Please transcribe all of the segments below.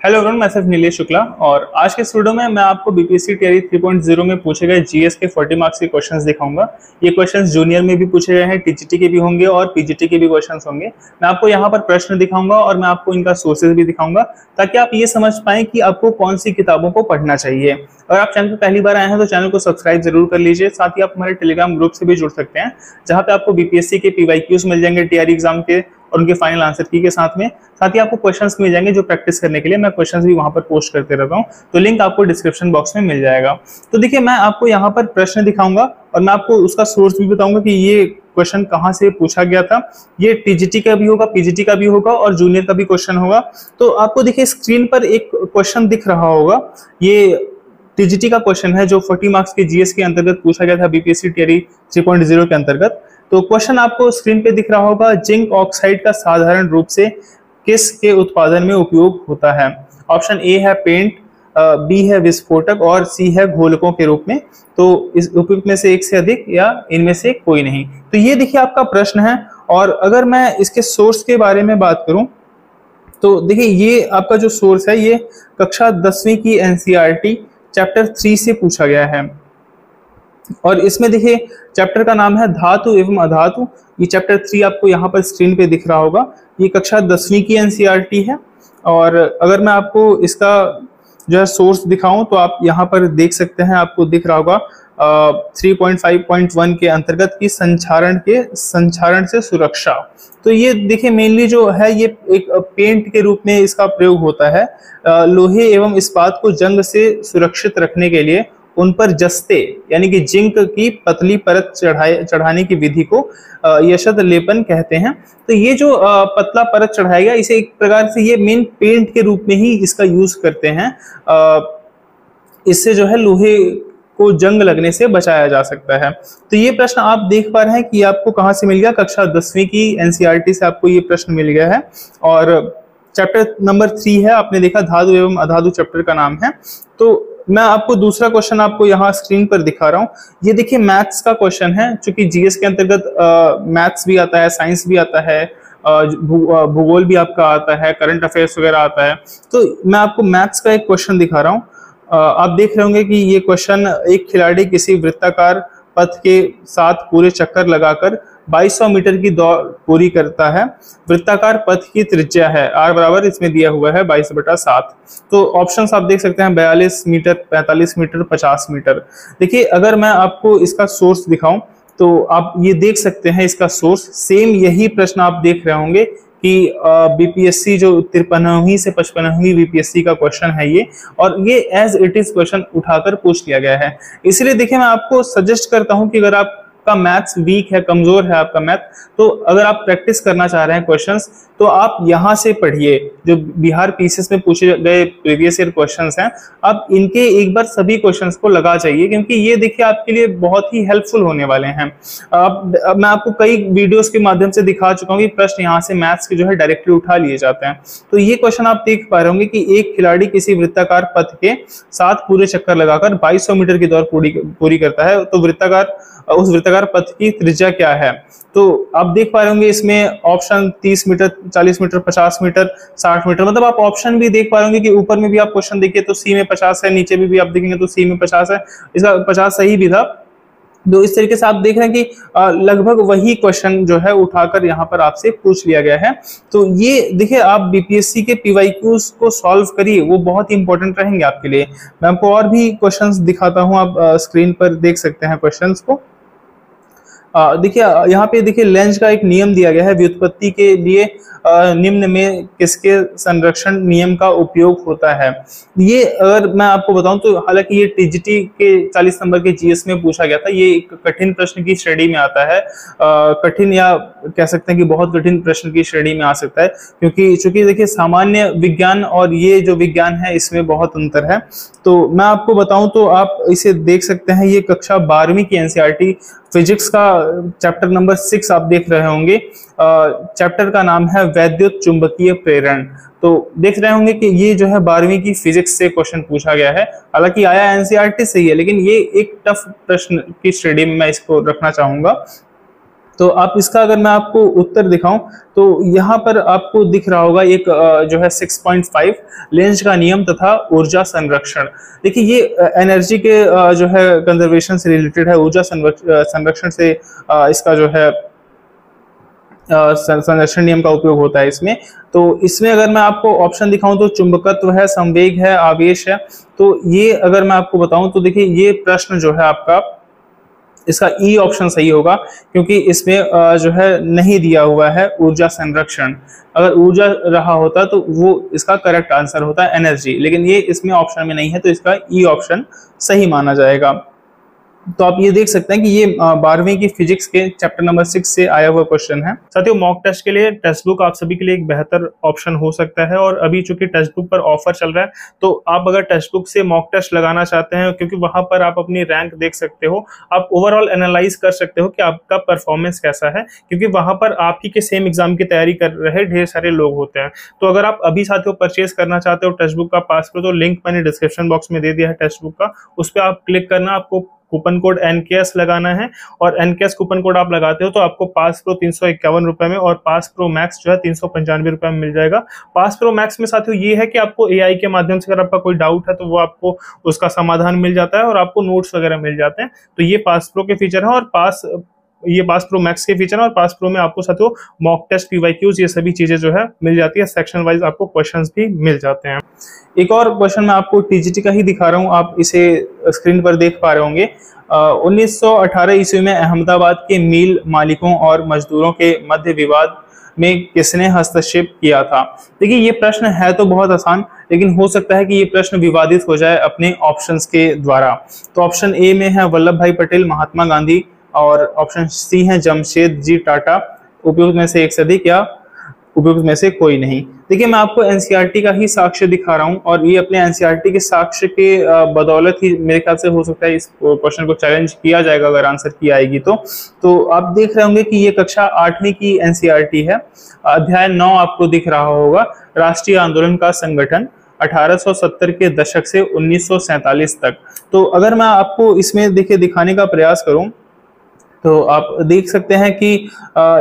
Hello everyone, मैं सिर्फ नीलेश शुक्ला और आज के इस वीडियो में मैं आपको बीपीएससी टियर 3.0 में पूछे गए जीएस के 40 मार्क्स के क्वेश्चंस दिखाऊंगा। ये क्वेश्चंस जूनियर में भी पूछे गए हैं, टीजीटी के भी होंगे और पीजीटी के भी क्वेश्चंस होंगे। मैं आपको यहाँ पर प्रश्न दिखाऊंगा और मैं आपको इनका सोर्सेज भी दिखाऊंगा ताकि आप ये समझ पाएं कि आपको कौन सी किताबों को पढ़ना चाहिए। अगर आप चैनल पर पहली बार आए हैं तो चैनल को सब्सक्राइब जरूर कर लीजिए। साथ ही आप हमारे टेलीग्राम ग्रुप से भी जुड़ सकते हैं जहाँ पे आपको बीपीएससी के पीवाईक्यूज मिल जाएंगे टीआर एग्जाम के और उनके फाइनल आंसर की के साथ ही आपको क्वेश्चंस मिल जाएंगे जो प्रैक्टिस करने के लिए मैं क्वेश्चंस भी वहां पर पोस्ट करते रहता हूं। तो लिंक आपको डिस्क्रिप्शन बॉक्स में मिल जाएगा। तो देखिए, मैं आपको यहाँ पर प्रश्न दिखाऊंगा और मैं आपको उसका सोर्स भी बताऊंगा कि ये क्वेश्चन कहाँ से पूछा गया था। ये टीजीटी का भी होगा, पीजीटी का भी होगा और जूनियर का भी क्वेश्चन होगा। तो आपको देखिए स्क्रीन पर एक क्वेश्चन दिख रहा होगा, ये टीजीटी का क्वेश्चन है जो 40 मार्क्स के जीएस के अंतर्गत पूछा गया था बीपीएससी टियर 3.0 के अंतर्गत। तो क्वेश्चन आपको स्क्रीन पे दिख रहा होगा, जिंक ऑक्साइड का साधारण रूप से किस के उत्पादन में उपयोग होता है। ऑप्शन ए है पेंट, बी है विस्फोटक और सी है घोलकों के रूप में। तो इस उपयुक्त में से एक से अधिक या इनमें से कोई नहीं। तो ये देखिए आपका प्रश्न है। और अगर मैं इसके सोर्स के बारे में बात करूं तो देखिए ये आपका जो सोर्स है ये कक्षा 10वीं की एनसीईआरटी चैप्टर 3 से पूछा गया है। और इसमें देखिए चैप्टर का नाम है धातु एवं अधातु। ये चैप्टर 3 आपको यहाँ पर स्क्रीन पे दिख रहा होगा। ये कक्षा 10वीं की एनसीईआरटी है। और अगर मैं आपको इसका जो है सोर्स दिखाऊं तो आप यहाँ पर देख सकते हैं, आपको दिख रहा होगा 3.5.1 के अंतर्गत की संक्षारण से सुरक्षा। तो ये देखिए मेनली जो है ये एक पेंट के रूप में इसका प्रयोग होता है। लोहे एवं इस्पात को जंग से सुरक्षित रखने के लिए उन पर जस्ते यानी कि जिंक की पतली परत चढ़ाने की विधि को यशद लेपन कहते हैं। तो ये जो पतला परत चढ़ाया गया, इसे एक प्रकार से ये मेन पेंट के रूप में ही इसका यूज करते हैं। इससे जो है लोहे को जंग लगने से बचाया जा सकता है। तो ये प्रश्न आप देख पा रहे हैं कि आपको कहाँ से मिल गया, कक्षा 10वीं की एनसीईआरटी से आपको ये प्रश्न मिल गया है। और चैप्टर नंबर 3 है, आपने देखा धातु एवं अधातु चैप्टर का नाम है। तो मैं आपको दूसरा क्वेश्चन आपको यहाँ स्क्रीन पर दिखा रहा हूँ। ये देखिए मैथ्स का क्वेश्चन है, चूंकि जीएस के अंतर्गत मैथ्स भी आता है, साइंस भी आता है, भूगोल भी आपका आता है, करंट अफेयर्स वगैरह आता है। तो मैं आपको मैथ्स का एक क्वेश्चन दिखा रहा हूँ। आप देख रहे होंगे कि ये क्वेश्चन, एक खिलाड़ी किसी वृत्ताकार पथ के साथ पूरे चक्कर लगाकर 2200 मीटर की दौड़ पूरी करता है। वृत्ताकार पथ की त्रिज्या है r बराबर इसमें दिया हुआ है 22/7। तो ऑप्शंस आप देख सकते हैं 42 मीटर, 45 मीटर, 50 मीटर। देखिए अगर मैं आपको इसका सोर्स दिखाऊं तो आप ये देख सकते हैं इसका सोर्स सेम यही प्रश्न आप देख रहे होंगे कि बीपीएससी जो 53वीं से 55वीं बीपीएससी का क्वेश्चन है ये, और ये एज इट इज क्वेश्चन उठाकर पूछ लिया गया है। इसलिए देखिए मैं आपको सजेस्ट करता हूं कि अगर आपका मैथ्स वीक है, कमजोर है आपका मैथ, तो अगर आप प्रैक्टिस करना चाह रहे हैं क्वेश्चंस तो आप यहाँ से पढ़िए। जो बिहार पीसीएस में पूछे गए प्रीवियस ईयर क्वेश्चंस हैं, आप इनके एक बार सभी क्वेश्चंस को लगा जाइए, क्योंकि ये देखिए आपके लिए बहुत ही हेल्पफुल होने वाले हैं। अब मैं आपको कई वीडियोस के माध्यम से दिखा चुका हूँ कि प्रश्न यहाँ से मैथ्स के जो है डायरेक्टली उठा लिए जाते हैं। तो ये क्वेश्चन आप देख पा रहे होंगे कि एक खिलाड़ी किसी वृत्ताकार पथ के साथ पूरे चक्कर लगाकर 2200 मीटर की दौड़ पूरी करता है। तो उस वृत्ताकार पथ की त्रिज्या क्या है? तो आप देख पा रहे होंगे इसमें option 30 metre, 40 metre, 50 metre, 60 metre, मतलब आप ऑप्शन भी देख पा रहे होंगे कि ऊपर में भी आप क्वेश्चन देखिए तो सी में 50 है, नीचे भी आप देखेंगे तो सी में 50 है। इसका 50 सही भी था। तो इस तरीके से आप देख रहे हैं कि लगभग वही क्वेश्चन जो है उठाकर यहाँ पर आपसे पूछ लिया गया है। तो ये देखिए आप बीपीएससी के पीवाईक्यूज को सॉल्व करिए, वो बहुत ही इंपॉर्टेंट रहेंगे आपके लिए। मैं आपको और भी क्वेश्चंस दिखाता हूँ, आप स्क्रीन पर देख सकते हैं क्वेश्चंस को। देखिए यहाँ पे देखिए लेंज का एक नियम दिया गया है, व्युत्पत्ति के लिए निम्न में किसके संरक्षण नियम का उपयोग होता है। ये अगर मैं आपको बताऊं तो हालांकि ये टीजीटी के 40 नंबर के जीएस में पूछा गया था। ये एक कठिन प्रश्न की श्रेणी में आता है, कठिन या कह सकते हैं कि बहुत कठिन प्रश्न की श्रेणी में आ सकता है, क्योंकि चूंकि देखिए सामान्य विज्ञान और ये जो विज्ञान है इसमें बहुत अंतर है। तो मैं आपको बताऊं तो आप इसे देख सकते हैं, ये कक्षा 12वीं की एनसीईआरटी फिजिक्स का चैप्टर नंबर 6 आप देख रहे होंगे। चैप्टर का नाम है वैद्युत चुंबकीय प्रेरण। तो देख रहे होंगे कि ये जो है 12वीं की फिजिक्स से क्वेश्चन पूछा गया है। हालांकि आया एनसीईआरटी से ही है, लेकिन ये एक टफ प्रश्न की श्रेणी में मैं इसको रखना चाहूंगा। तो आप इसका अगर मैं आपको उत्तर दिखाऊं तो यहाँ पर आपको दिख रहा होगा एक जो है 6.5 लेंज का नियम तथा ऊर्जा संरक्षण। देखिए ये एनर्जी के जो है कंजर्वेशन से रिलेटेड है, ऊर्जा संरक्षण से इसका जो है संरक्षण नियम का उपयोग होता है इसमें। तो इसमें अगर मैं आपको ऑप्शन दिखाऊं तो चुंबकत्व है, संवेग है, आवेश है। तो ये अगर मैं आपको बताऊं तो देखिए ये प्रश्न जो है आपका, इसका ई ऑप्शन सही होगा, क्योंकि इसमें जो है नहीं दिया हुआ है ऊर्जा संरक्षण। अगर ऊर्जा रहा होता तो वो इसका करेक्ट आंसर होता है एनर्जी, लेकिन ये इसमें ऑप्शन में नहीं है, तो इसका ई ऑप्शन सही माना जाएगा। तो आप ये देख सकते हैं कि ये 12वीं की फिजिक्स के चैप्टर नंबर 6 से आया हुआ क्वेश्चन है। साथियों, मॉक टेस्ट के लिए टेक्स्ट बुक आप सभी के लिए एक बेहतर ऑप्शन हो सकता है, और अभी चूंकि टेक्स्ट बुक पर ऑफर चल रहा है, तो आप अगर टेक्स्ट बुक से मॉक टेस्ट लगाना चाहते हैं, क्योंकि वहां पर आप अपनी रैंक देख सकते हो, आप ओवरऑल एनालाइज कर सकते हो कि आपका परफॉर्मेंस कैसा है, क्योंकि वहां पर आप ही के सेम एग्जाम की तैयारी कर रहे ढेर सारे लोग होते हैं। तो अगर आप अभी साथियों परचेज करना चाहते हो टेक्स्ट बुक का पास करो, तो लिंक मैंने डिस्क्रिप्शन बॉक्स में दे दिया है टेक्स्ट बुक का, उस पर आप क्लिक करना, आपको कूपन कोड NKS लगाना है, और NKS कूपन कोड आप लगाते हो तो आपको पास प्रो 351 रुपए में और पास प्रो मैक्स जो है 395 रुपए में मिल जाएगा। पास प्रो मैक्स में साथियों ये है कि आपको AI के माध्यम से अगर आपका कोई डाउट है तो वो आपको उसका समाधान मिल जाता है, और आपको नोट्स वगैरह मिल जाते हैं। तो ये पास प्रो के फीचर है, और ये पास प्रो मैक्स के फीचर है, और पास प्रो में आपको साथियों मॉक टेस्ट, PYQs, ये सभी चीजें जो है मिल जाती है। सेक्शन वाइज आपको क्वेश्चंस भी मिल जाते हैं। एक और क्वेश्चन मैं आपको TGT का ही दिखा रहा हूँ, आप इसे स्क्रीन पर देख पा रहे होंगे। 1918 ईस्वी में अहमदाबाद के मिल मालिकों और मजदूरों के मध्य विवाद में किसने हस्तक्षेप किया था? देखिए ये प्रश्न है तो बहुत आसान, लेकिन हो सकता है कि ये प्रश्न विवादित हो जाए अपने ऑप्शंस के द्वारा। तो ऑप्शन ए में है वल्लभ भाई पटेल, महात्मा गांधी, और ऑप्शन सी है जमशेद जी टाटा। उपयुक्त में से एक से अधिक या उपयुक्त में से कोई नहीं। देखिए मैं आपको NCERT का ही साक्ष्य दिखा रहा हूं, और ये अपने NCERT के साक्ष्य के बदौलत ही मेरे ख्याल से हो सकता है इस क्वेश्चन को चैलेंज किया जाएगा अगर आंसर की आएगी तो आप देख रहे होंगे कि ये कक्षा 8वीं की NCERT है। अध्याय 9 आपको दिख रहा होगा, राष्ट्रीय आंदोलन का संगठन 1870 के दशक से 1947 तक। तो अगर मैं आपको इसमें देखिए दिखाने का प्रयास करूं तो आप देख सकते हैं कि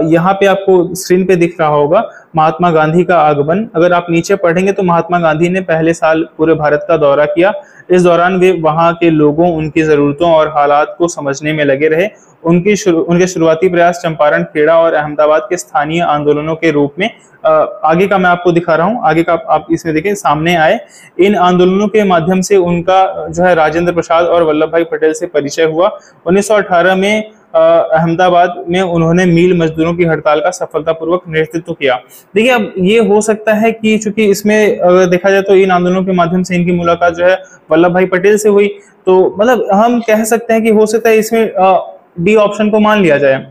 यहाँ पे आपको स्क्रीन पे दिख रहा होगा महात्मा गांधी का आगमन। अगर आप नीचे पढ़ेंगे तो महात्मा गांधी ने पहले साल पूरे भारत का दौरा किया। इस दौरान वे वहाँ के लोगों, उनकी जरूरतों और हालात को समझने में लगे रहे। उनके शुरुआती प्रयास चंपारण, खेड़ा और अहमदाबाद के स्थानीय आंदोलनों के रूप में आगे का मैं आपको दिखा रहा हूँ, आगे का आप इसमें देखें, सामने आए। इन आंदोलनों के माध्यम से उनका जो है राजेंद्र प्रसाद और वल्लभ भाई पटेल से परिचय हुआ। 1918 में अहमदाबाद में उन्होंने मिल मजदूरों की हड़ताल का सफलतापूर्वक नेतृत्व किया। देखिए अब ये हो सकता है कि चूंकि इसमें अगर देखा जाए तो इन आंदोलनों के माध्यम से इनकी मुलाकात जो है वल्लभ भाई पटेल से हुई, तो मतलब हम कह सकते हैं कि हो सकता है इसमें डी ऑप्शन को मान लिया जाए।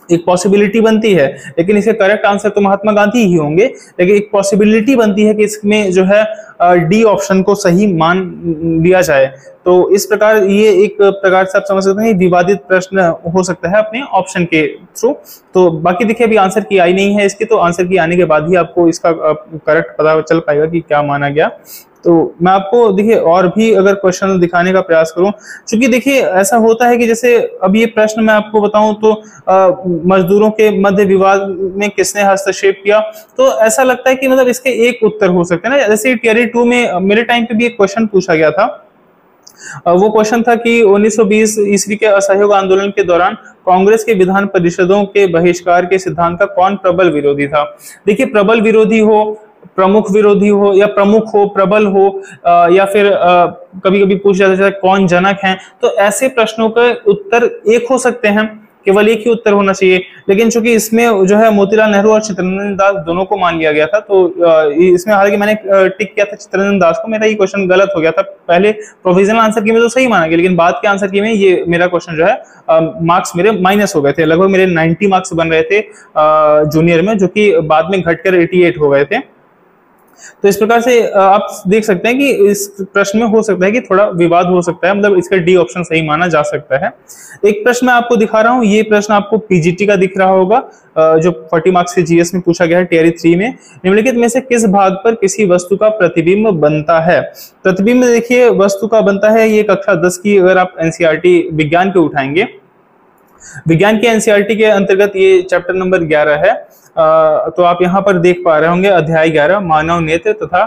एक पॉसिबिलिटी बनती है, लेकिन इसके करेक्ट आंसर तो महात्मा गांधी ही होंगे, लेकिन एक पॉसिबिलिटी बनती है कि इसमें जो है डी ऑप्शन को सही मान लिया जाए। तो इस प्रकार ये एक प्रकार से आप समझ सकते हैं विवादित प्रश्न हो सकता है अपने ऑप्शन के थ्रू। तो बाकी देखिए अभी आंसर की आई नहीं है इसकी, तो आंसर की आने के बाद ही आपको इसका करेक्ट पता चल पाएगा कि क्या माना गया। तो मैं आपको देखिए और भी अगर क्वेश्चन दिखाने का प्रयास करूं, क्योंकि देखिए ऐसा होता है कि जैसे अब ये प्रश्न मैं आपको बताऊं तो मजदूरों के मध्य विवाद में किसने हस्तक्षेप किया, तो ऐसा लगता है कि मतलब इसके एक उत्तर हो सकते हैं ना। जैसे टियर 2 में मेरे टाइम पे भी एक क्वेश्चन पूछा गया था। वो क्वेश्चन था कि 1920 ईस्वी के असहयोग आंदोलन के दौरान कांग्रेस के विधान परिषदों के बहिष्कार के सिद्धांत का कौन प्रबल विरोधी था। देखिए प्रबल विरोधी हो, प्रमुख विरोधी हो, या प्रमुख हो, प्रबल हो, या फिर कभी कभी पूछ जाता है कौन जनक हैं, तो ऐसे प्रश्नों के उत्तर एक हो सकते हैं, केवल एक ही उत्तर होना चाहिए। लेकिन चूंकि इसमें जो है मोतीलाल नेहरू और चित्तरंजन दास दोनों को मान लिया गया था, तो इसमें हालांकि मैंने टिक किया था चित्तरंजन दास को, मेरा ये क्वेश्चन गलत हो गया था। पहले प्रोविजनल आंसर की में तो सही माना गया, लेकिन बाद के आंसर की में ये मेरा क्वेश्चन जो है मार्क्स मेरे माइनस हो गए थे। लगभग मेरे 90 मार्क्स बन रहे थे जूनियर में, जो कि बाद में घटकर 88 हो गए थे। तो इस प्रकार से आप देख सकते हैं कि इस प्रश्न में हो सकता है कि थोड़ा विवाद हो सकता है, मतलब इसका डी ऑप्शन सही माना जा सकता है। एक प्रश्न मैं आपको दिखा रहा हूं, ये प्रश्न आपको पीजीटी का दिख रहा होगा, जो 40 मार्क्स के जीएस में पूछा गया है टियर 3 में। निम्नलिखित में से किस भाग पर किसी वस्तु का प्रतिबिंब बनता है? प्रतिबिंब देखिए वस्तु का बनता है, ये कक्षा 10 की अगर आप एनसीईआरटी विज्ञान के उठाएंगे विज्ञान के एनसीईआरटी के अंतर्गत ये चैप्टर नंबर 11 है। तो आप यहाँ पर देख पा रहे होंगे अध्याय 11 मानव नेत्र तथा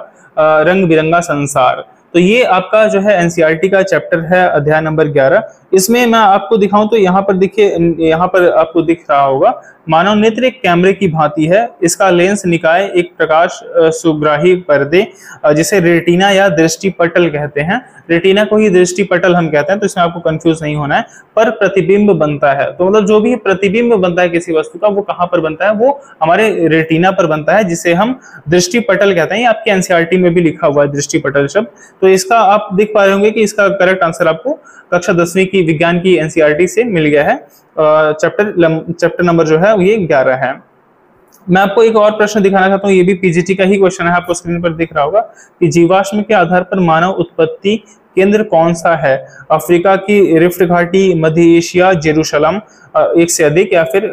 रंग बिरंगा संसार। तो ये आपका जो है एनसीईआरटी का चैप्टर है, अध्याय नंबर 11। इसमें मैं आपको दिखाऊं तो यहाँ पर देखिए, यहाँ पर आपको दिख रहा होगा मानव नेत्र एक कैमरे की भांति है। इसका लेंस निकाय एक प्रकाश सुग्राही पर्दे जिसे रेटिना या दृष्टि पटल कहते हैं, रेटिना को ही दृष्टि पटल हम कहते हैं, तो इसमें आपको कंफ्यूज नहीं होना है, पर प्रतिबिंब बनता है। तो मतलब जो भी प्रतिबिंब बनता है किसी वस्तु का, वो कहाँ पर बनता है, वो हमारे रेटिना पर बनता है, जिसे हम दृष्टि पटल कहते हैं। ये आपके एनसीईआरटी में भी लिखा हुआ है दृष्टि पटल शब्द। तो इसका आप देख पा रहे होंगे कि इसका करेक्ट आंसर आपको कक्षा 10वीं की विज्ञान की एनसीईआरटी से मिल गया है। चैप्टर नंबर जो है ये 11 है। मैं आपको एक और प्रश्न दिखाना चाहता हूँ, ये भी पीजीटी का ही क्वेश्चन है, आपको स्क्रीन पर दिख रहा होगा कि जीवाश्म के आधार पर मानव उत्पत्ति केंद्र कौन सा है? अफ्रीका की रिफ्ट घाटी, मध्य एशिया, जेरूशलम, एक से अधिक, या फिर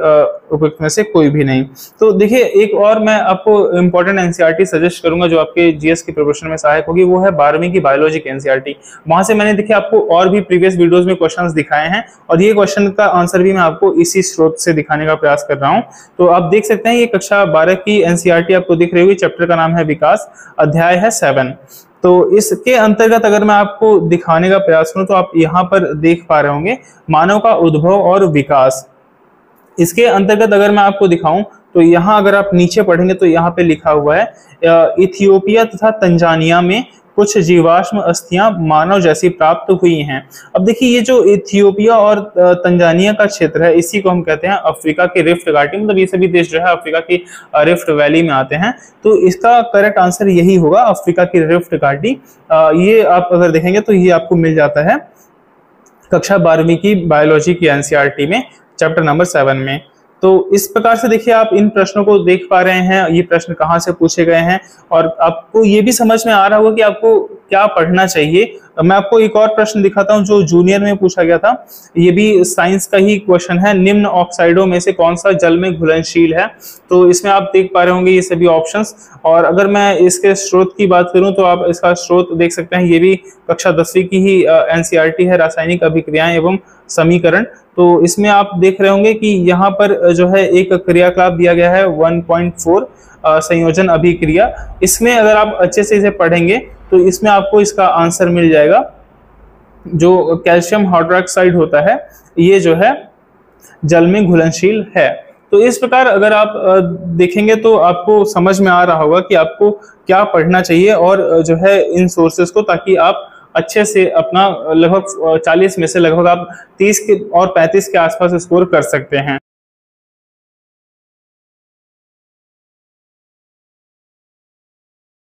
उपयुक्त में से कोई भी नहीं। तो देखिए, एक और मैं आपको इंपॉर्टेंट एनसीईआरटी सजेस्ट करूंगा जो आपके जीएस के प्रिपरेशन में सहायक होगी, वो है 12वीं की बायोलॉजी की एनसीईआरटी। वहां से मैंने देखिए आपको और भी प्रीवियस वीडियोस में क्वेश्चंस दिखाए हैं, और ये क्वेश्चन का आंसर भी मैं आपको इसी स्रोत से दिखाने का प्रयास कर रहा हूँ। तो आप देख सकते हैं ये कक्षा 12 की एनसीईआरटी आपको दिख रही होगी। चैप्टर का नाम है विकास, अध्याय है 7। तो इसके अंतर्गत अगर मैं आपको दिखाने का प्रयास करूं तो आप यहाँ पर देख पा रहे होंगे मानव का उद्भव और विकास। इसके अंतर्गत अगर मैं आपको दिखाऊं तो यहाँ अगर आप नीचे पढ़ेंगे तो यहाँ पे लिखा हुआ है इथियोपिया तथा तंजानिया में कुछ जीवाश्म अस्थियां मानव जैसी प्राप्त हुई हैं। अब देखिए, ये जो इथियोपिया और तंजानिया का क्षेत्र है, इसी को हम कहते हैं अफ्रीका के रिफ्ट घाटी। मतलब ये सभी देश जो है अफ्रीका की रिफ्ट वैली में आते हैं। तो इसका करेक्ट आंसर यही होगा, अफ्रीका की रिफ्ट घाटी। ये आप अगर देखेंगे तो ये आपको मिल जाता है कक्षा 12वीं की बायोलॉजी की एनसीईआरटी में, चैप्टर नंबर 7 में। तो इस प्रकार से देखिए आप इन प्रश्नों को देख पा रहे हैं, ये प्रश्न कहाँ से पूछे गए हैं, और आपको ये भी समझ में आ रहा होगा कि आपको क्या पढ़ना चाहिए। मैं आपको एक और प्रश्न दिखाता हूं जो जूनियर में पूछा गया था। ये भी साइंस का ही क्वेश्चन है, निम्न ऑक्साइडों में से कौन सा जल में घुलनशील है? तो इसमें आप देख पा रहे होंगे ये सभी ऑप्शंस। और अगर मैं इसके स्रोत की बात करूं तो आप इसका स्रोत देख सकते हैं, ये भी कक्षा 10वीं की ही एनसीईआरटी है, रासायनिक अभिक्रियाएं एवं समीकरण। तो इसमें आप देख रहे होंगे कि यहाँ पर जो है एक क्रियाकलाप दिया गया है 1.4 संयोजन अभिक्रिया। इसमें अगर आप अच्छे से इसे पढ़ेंगे तो इसमें आपको इसका आंसर मिल जाएगा। जो कैल्शियम हाइड्रोक्साइड होता है ये जो है जल में घुलनशील है। तो इस प्रकार अगर आप देखेंगे तो आपको समझ में आ रहा होगा कि आपको क्या पढ़ना चाहिए और जो है इन सोर्सेस को, ताकि आप अच्छे से अपना लगभग 40 में से लगभग आप 30 और 35 के आसपास स्कोर कर सकते हैं।